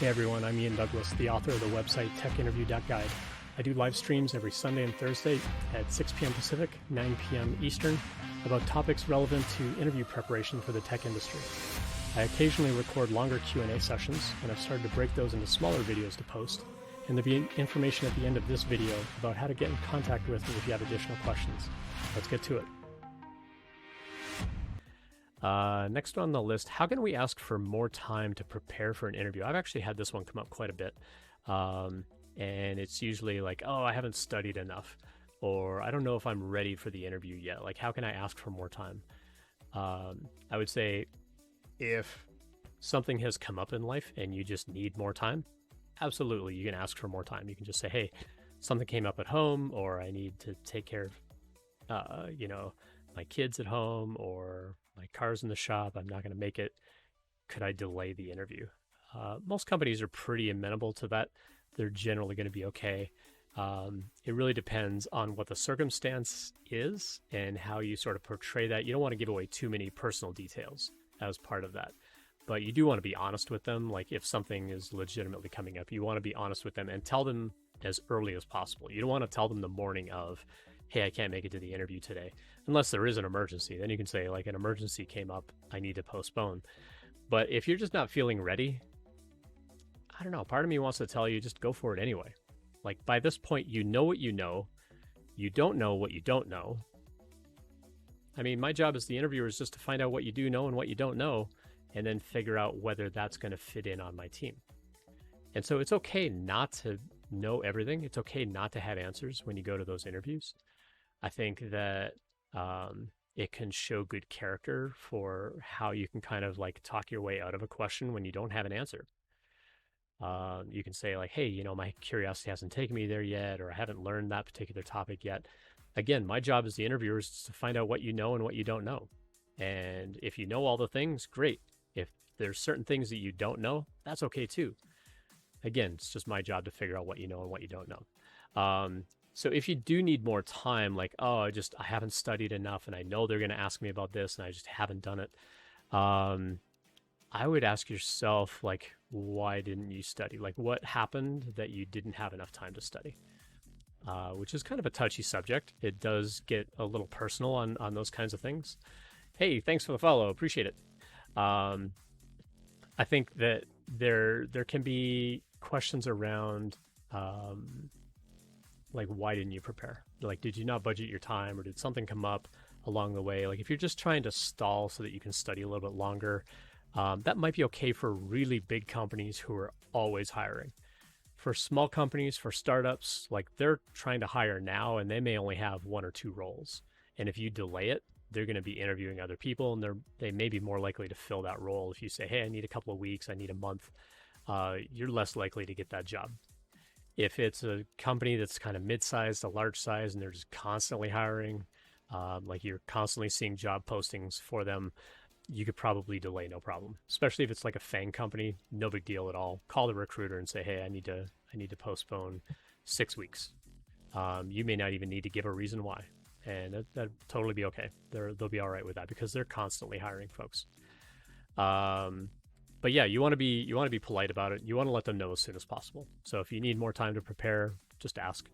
Hey everyone, I'm Ian Douglas, the author of the website techinterview.guide. I do live streams every Sunday and Thursday at 6 p.m. Pacific, 9 p.m. Eastern about topics relevant to interview preparation for the tech industry. I occasionally record longer Q&A sessions, and I've started to break those into smaller videos to post. And there'll be information at the end of this video about how to get in contact with me if you have additional questions. Let's get to it. Next on the list, how can we ask for more time to prepare for an interview? I've actually had this one come up quite a bit. And it's usually like, oh, I haven't studied enough, or I don't know if I'm ready for the interview yet. Like, how can I ask for more time? I would say if something has come up in life and you just need more time, absolutely, you can ask for more time. You can just say, hey, something came up at home, or I need to take care of, my kids at home, or my car's in the shop, I'm not going to make it. Could I delay the interview? Most companies are pretty amenable to that. They're generally going to be okay. It really depends on what the circumstance is and how you sort of portray that. You don't want to give away too many personal details as part of that. But you do want to be honest with them. Like, if something is legitimately coming up, you want to be honest with them and tell them as early as possible. You don't want to tell them the morning of, hey, I can't make it to the interview today, unless there is an emergency. Then you can say, like, an emergency came up, I need to postpone. But if you're just not feeling ready, I don't know, part of me wants to tell you, just go for it anyway. Like, by this point, you know what you know. You don't know what you don't know. I mean, my job as the interviewer is just to find out what you do know and what you don't know, and then figure out whether that's going to fit in on my team. And so it's okay not to know everything. It's okay not to have answers when you go to those interviews. I think that it can show good character for how you can kind of like talk your way out of a question when you don't have an answer. You can say like, hey, my curiosity hasn't taken me there yet, or I haven't learned that particular topic yet. Again, my job as the interviewer is to find out what you know and what you don't know. And if you know all the things, great. If there's certain things that you don't know, that's okay too. Again, it's just my job to figure out what you know and what you don't know. So if you do need more time, like, oh, I haven't studied enough and I know they're going to ask me about this and I just haven't done it. I would ask yourself, like, why didn't you study? Like, what happened that you didn't have enough time to study? Which is kind of a touchy subject. It does get a little personal on those kinds of things. Hey, thanks for the follow. Appreciate it. I think that there can be questions around, like, why didn't you prepare? Like, did you not budget your time, or did something come up along the way? Like, if you're just trying to stall so that you can study a little bit longer, that might be okay for really big companies who are always hiring. For small companies, for startups, like, they're trying to hire now and they may only have 1 or 2 roles. And if you delay it, they're going to be interviewing other people, and they may be more likely to fill that role. If you say, hey, I need a couple of weeks, I need a month, you're less likely to get that job. If it's a company that's kind of mid-sized to large size and they're just constantly hiring, like you're constantly seeing job postings for them, you could probably delay no problem. Especially if it's like a FANG company, no big deal at all. Call the recruiter and say, hey, I need to postpone 6 weeks. You may not even need to give a reason why, and that'd totally be okay. They'll be all right with that because they're constantly hiring folks. But yeah, you want to be polite about it. You want to let them know as soon as possible. So if you need more time to prepare, just ask.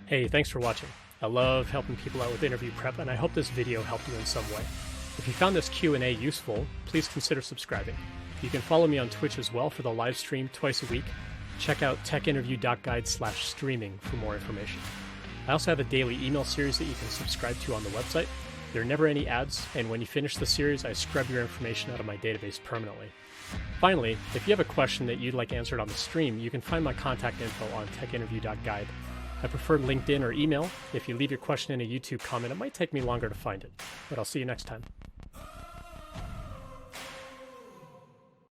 Hey, thanks for watching. I love helping people out with interview prep, and I hope this video helped you in some way. If you found this Q&A useful, please consider subscribing. You can follow me on Twitch as well for the live stream twice a week. Check out techinterview.guide/streaming for more information. I also have a daily email series that you can subscribe to on the website. There are never any ads, and when you finish the series, I scrub your information out of my database permanently. Finally, if you have a question that you'd like answered on the stream, you can find my contact info on techinterview.guide. I prefer LinkedIn or email. If you leave your question in a YouTube comment, it might take me longer to find it, but I'll see you next time.